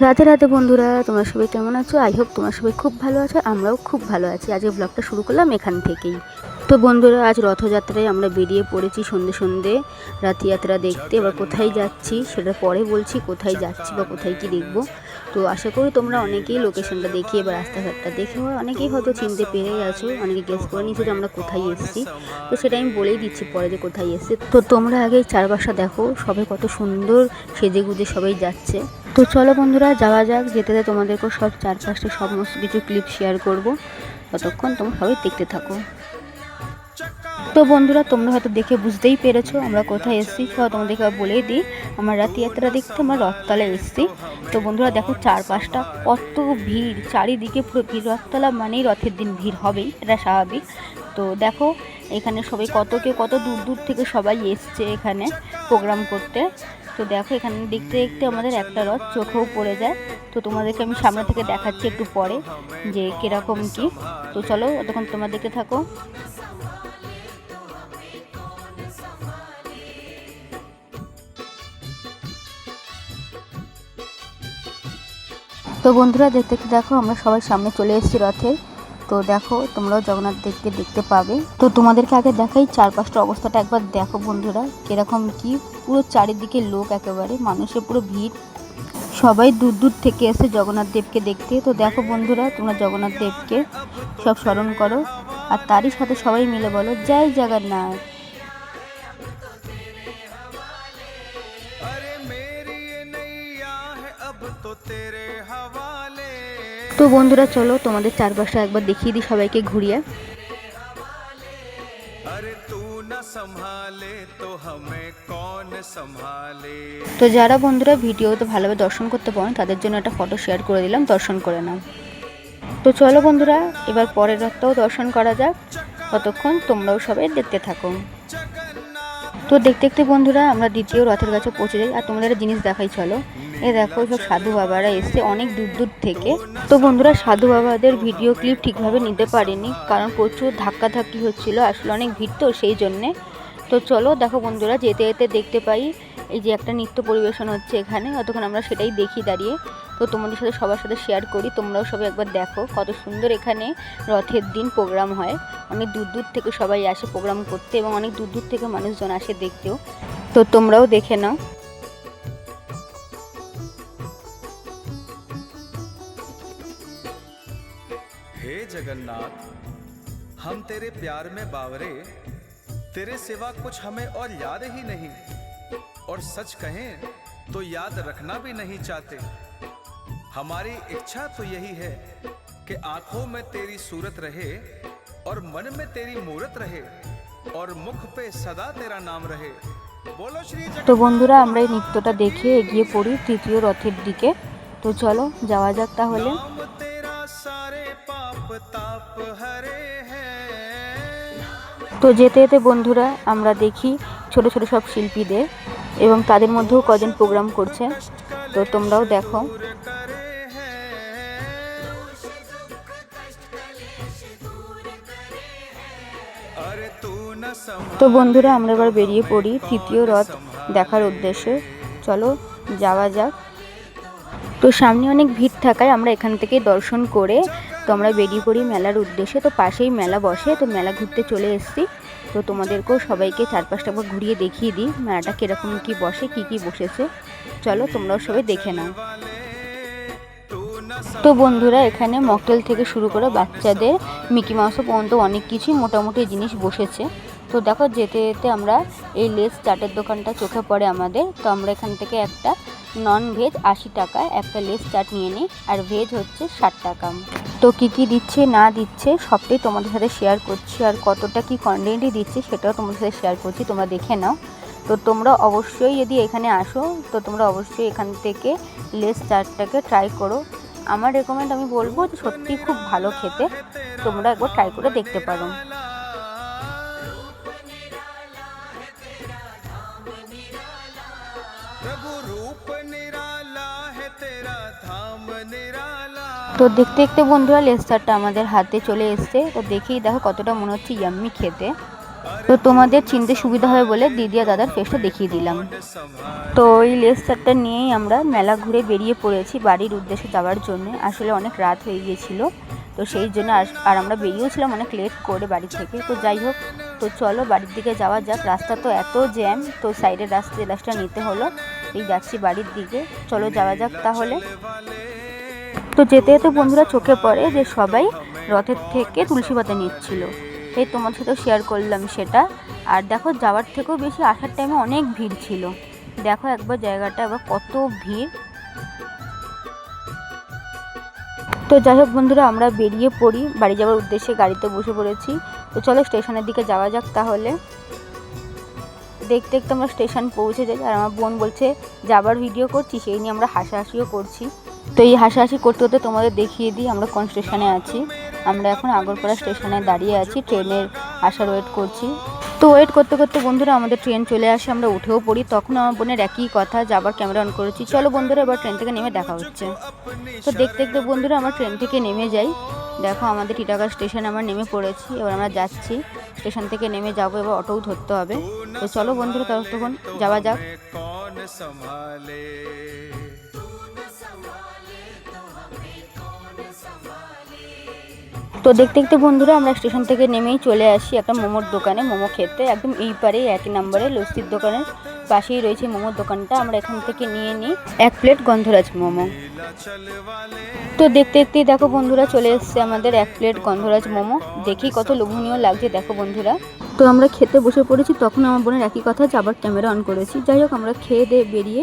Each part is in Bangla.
রাধে রাধে বন্ধুরা, তোমরা সবাই কেমন আছো? আই হোপ তোমরা সবাই খুব ভালো আছো। আমরাও খুব ভালো আছি। আজকে ব্লগটা শুরু করলাম এখান থেকেই। তো বন্ধুরা, আজ রথযাত্রায় আমরা বেরিয়ে পড়েছি সন্ধে সন্ধে রথযাত্রা দেখতে। এবার কোথায় যাচ্ছি সেটা পরে বলছি, কোথায় যাচ্ছি বা কোথায় কি দেখব। তো আশা করি তোমরা অনেকেই লোকেশনটা দেখে এবার রাস্তাঘাটটা দেখে অনেকেই হয়তো চিনতে পেরে গেছো, অনেকে গেস করে নিয়েছো যে আমরা কোথায় এসেছি। তো সেটা আমি বলেই দিচ্ছি পরে যে কোথায় এসেছি। তো তোমরা আগে চারপাশটা দেখো, সবাই কত সুন্দর সেজে গুজে সবাই যাচ্ছে। তো চলো বন্ধুরা যাওয়া যাক। যেতে যেতে তোমাদেরকেও সব চারপাশে সমস্ত কিছু ক্লিপ শেয়ার করব, ততক্ষণ তোমরা সবাই দেখতে থাকো। তো বন্ধুরা, তোমরা হয়তো দেখে বুঝতেই পেরেছো আমরা কোথায় এসেছি। তোমাদেরকে বলেই দিই, আমার রথযাত্রা দেখতে আমরা রথতলায় এসেছি। তো বন্ধুরা দেখো চারপাশটা কত ভিড়, চারিদিকে পুরো ভিড়। রথতলা মানেই রথের দিন ভিড় হবেই, এটা স্বাভাবিক। তো দেখো এখানে সবাই কত দূর দূর থেকে সবাই এসছে এখানে প্রোগ্রাম করতে। তো দেখো এখানে দেখতে দেখতে আমাদের একটা রথ চোখেও পড়ে যায়। তো তোমাদেরকে আমি সামনে থেকে দেখাচ্ছি একটু পরে যে কিরকম কি। তো চলো তখন তোমরা দেখতে থাকো। তো বন্ধুরা দেখতে দেখো আমরা সবাই সামনে চলে এসেছি রথে। তো দেখো তোমরাও জগন্নাথ দেবকে দেখতে পাবে। তো তোমাদেরকে আগে দেখাই চারপাশটা অবস্থাটা একবার দেখো বন্ধুরা কিরকম কি। পুরো চারিদিকে লোক, একেবারে মানুষের পুরো ভিড়। সবাই দূর দূর থেকে এসে জগন্নাথ দেবকে দেখতে। তো দেখো বন্ধুরা তোমরা জগন্নাথ দেবকে সব স্মরণ করো, আর তারই সাথে সবাই মিলে বলো জয় জগন্নাথ। তো বন্ধুরা চলো তোমাদের চারপাশটা একবার দেখিয়ে দিই সবাইকে ঘুরিয়ে। তো যারা বন্ধুরা ভিডিওতে ভালোভাবে দর্শন করতে পারেন তাদের জন্য একটা ফটো শেয়ার করে দিলাম, দর্শন করে নাও। তো চলো বন্ধুরা এবার পরের রথটাও দর্শন করা যাক, ততক্ষণ তোমরাও সবাই দেখতে থাকো। তো দেখতে দেখতে বন্ধুরা আমরা দ্বিতীয় রথের কাছে পৌঁছে যাই। আর তোমাদের জিনিস দেখাই চলো। দেখো সব সাধু বাবারা এসে অনেক দূর দূর থেকে। তো বন্ধুরা সাধু বাবাদের ভিডিও ক্লিপ ঠিকভাবে নিতে পারিনি, কারণ প্রচুর ধাক্কাধাক্কি হচ্ছিল, আসলে অনেক ভিড় তো সেই জন্যে। তো চলো দেখো বন্ধুরা যেতে যেতে দেখতে পাই এই যে একটা নৃত্য পরিবেশন হচ্ছে এখানে, ততক্ষণ আমরা সেটাই দেখি দাঁড়িয়ে। তো তোমাদের সাথে সবার সাথে শেয়ার করি, তোমরাও সবাই একবার দেখো কত সুন্দর এখানে রথের দিন প্রোগ্রাম হয়। অনেক দূর দূর থেকে সবাই আসে প্রোগ্রাম করতে, এবং অনেক দূর দূর থেকে মানুষজন আসে দেখতেও। তো তোমরাও দেখে নাও। हे जगन्नाथ, हम तेरे प्यार में बावरे, तेरे सिवा कुछ हमें और याद ही नहीं, और सच कहें तो याद रखना भी नहीं चाहते। हमारी इच्छा तो यही है कि आंखों में तेरी सूरत रहे, और मन में तेरी मूरत रहे, और मुख पे सदा तेरा नाम रहे। बोलो श्री जगन्नाथ। তো বন্ধুরা আমরা এই নৃত্যটা দেখে এগিয়ে পড়ি তৃতীয় রথের দিকে। তো চলো যাওয়া যাক তাহলে। তো যেতে যেতে বন্ধুরা আমরা দেখি ছোট ছোট সব শিল্পীদের, এবং তাদের মধ্যেও কজন প্রোগ্রাম করছে। তো তোমরাও দেখো। তো বন্ধুরা আমরা এবার বেরিয়ে পড়ি তৃতীয় রথ দেখার উদ্দেশ্যে। চলো যাওয়া যাক। তো সামনে অনেক ভিড় থাকায় আমরা এখান থেকে দর্শন করে তো আমরা বেরিয়ে পড়ি মেলার উদ্দেশ্যে। তো পাশেই মেলা বসে, তো মেলা ঘুরতে চলে এসেছি। তো তোমাদেরকেও সবাইকে চারপাশটা একবার ঘুরিয়ে দেখিয়ে দিই মেলাটা কীরকম কী বসে, কী কী বসেছে। চলো তোমরাও সবাই দেখে নাও। তো বন্ধুরা এখানে মকটেল থেকে শুরু করে বাচ্চাদের মিকি মাউস পর্যন্ত অনেক কিছুই মোটামুটি জিনিস বসেছে। তো দেখো যেতে যেতে আমরা এই লেস চাটের দোকানটা চোখে পড়ে আমাদের। তো আমরা এখান থেকে একটা নন ভেজ 80 টাকায় একটা লেস চাট নিয়ে নিই, আর ভেজ হচ্ছে 60 টাকা। তো কী কী দিচ্ছে না দিচ্ছে সবটাই তোমাদের সাথে শেয়ার করছি, আর কতটা কি কন্টেন্টই দিচ্ছে সেটাও তোমাদের সাথে শেয়ার করছি, তোমরা দেখে নাও। তো তোমরা অবশ্যই যদি এখানে আসো তো তোমরা অবশ্যই এখান থেকে লেস চাটটাকে ট্রাই করো। আমার রেকমেন্ড আমি বলবো যে সত্যি খুব ভালো খেতে, তোমরা একবার ট্রাই করে দেখতে পারো। তো দেখতে দেখতে বন্ধুরা লেস চাটটা আমাদের হাতে চলে এসছে। তো দেখেই দেখো কতটা মনে হচ্ছে ইয়াম্মি খেতে। তো তোমাদের চিনতে সুবিধা হবে বলে দিদি আর দাদার ফেসটা দেখিয়ে দিলাম। তো ওই লেস চারটা নিয়েই আমরা মেলা ঘুরে বেরিয়ে পড়েছি বাড়ির উদ্দেশ্যে যাওয়ার জন্য। আসলে অনেক রাত হয়ে গিয়েছিল, তো সেই জন্য আর আমরা বেরিয়েছিলাম অনেক লেট করে বাড়ি থেকে। তো যাই হোক, তো চলো বাড়ির দিকে যাওয়া যাক। রাস্তা তো এত জ্যাম, তো সাইডের রাস্তা নিতে হলো। এই যাচ্ছি বাড়ির দিকে, চলো যাওয়া যাক তাহলে। তো যেতে যেতে বন্ধুরা চোখে পড়ে যে সবাই রথের থেকে তুলসী পাতা নিচ্ছিল, এই তোমার সাথেও শেয়ার করলাম সেটা। আর দেখো যাওয়ার থেকেও বেশি আসার টাইমে অনেক ভিড় ছিল। দেখো একবার জায়গাটা এবার কত ভিড়। তো যাই হোক বন্ধুরা, আমরা বেরিয়ে পড়ি বাড়ি যাওয়ার উদ্দেশ্যে, গাড়িতে বসে পড়েছি। তো চলো স্টেশনের দিকে যাওয়া যাক তাহলে। দেখতে দেখতে আমরা স্টেশন পৌঁছে যাই, আর আমার বোন বলছে যাবার ভিডিও করছি, সেই নিয়ে আমরা হাসাহাসিও করছি। তো এই হাসাহাসি করতে করতে তোমাদের দেখিয়ে দিই আমরা কোন স্টেশনে আছি। আমরা এখন আগরপাড়া স্টেশনে দাঁড়িয়ে আছি, ট্রেনের আসার ওয়েট করছি। তো ওয়েট করতে করতে বন্ধুরা আমাদের ট্রেন চলে আসে, আমরা উঠেও পড়ি। তখন আমার বোনের একই কথা, যাবার ক্যামেরা অন করেছি, চলো বন্ধুরা এবার ট্রেন থেকে নেমে দেখা হচ্ছে। তো দেখতে দেখতে বন্ধুরা আমরা ট্রেন থেকে নেমে যাই। দেখো আমাদের টিটাগড় স্টেশন আমরা নেমে পড়েছি, এবার আমরা যাচ্ছি। স্টেশন থেকে নেমে যাবো, এবার অটোও ধরতে হবে। তো চলো বন্ধুরা তখন যাওয়া যাক। তো দেখতে দেখতে বন্ধুরা আমরা স্টেশন থেকে নেমেই চলে আসি একটা মোমোর দোকানে, মোমো খেতে। একদম এই পারেই 1 নম্বরে লস্যির দোকানের পাশেই রয়েছে মোমোর দোকানটা। আমরা এখান থেকে নিয়ে নিই 1 প্লেট গন্ধরাজ মোমো। তো দেখতে দেখতেই দেখো বন্ধুরা চলে এসছে আমাদের 1 প্লেট গন্ধরাজ মোমো। দেখি কত লোভনীয় লাগছে দেখো বন্ধুরা। তো আমরা খেতে বসে পড়েছি, তখন আমার বোনের একই কথা, যাবার ক্যামেরা অন করেছি। যাই হোক আমরা খেয়ে দিয়ে বেরিয়ে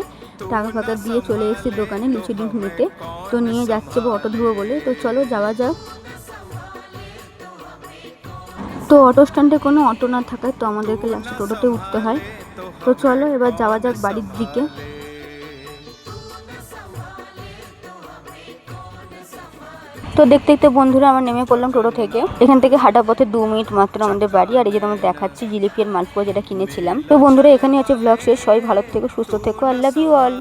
টাকা ফাঁকা দিয়ে চলে এসেছি দোকানে লুচি ডিম নিতে। তো নিয়ে যাচ্ছে অটো ধুবো বলে, তো চলো যাওয়া যাক। তো অটো স্ট্যান্ডে কোনো অটো না থাকায় তো আমাদেরকে লাস্টে টোটোতে উঠতে হয়। তো চলো এবার যাওয়া যাক বাড়ির দিকে। তো দেখতে দেখতে বন্ধুরা আমরা নেমে পড়লাম টোটো থেকে। এখান থেকে হাঁটা পথে 2 মিনিট মাত্র আমাদের বাড়ি। আর এই যে তোমাদের দেখাচ্ছি জিলিপি আর মালপোয়া যেটা কিনেছিলাম। তো বন্ধুরা এখানে হচ্ছে ব্লগ শেষ। সবাই ভালো থেকো, সুস্থ থেকো। I love you all.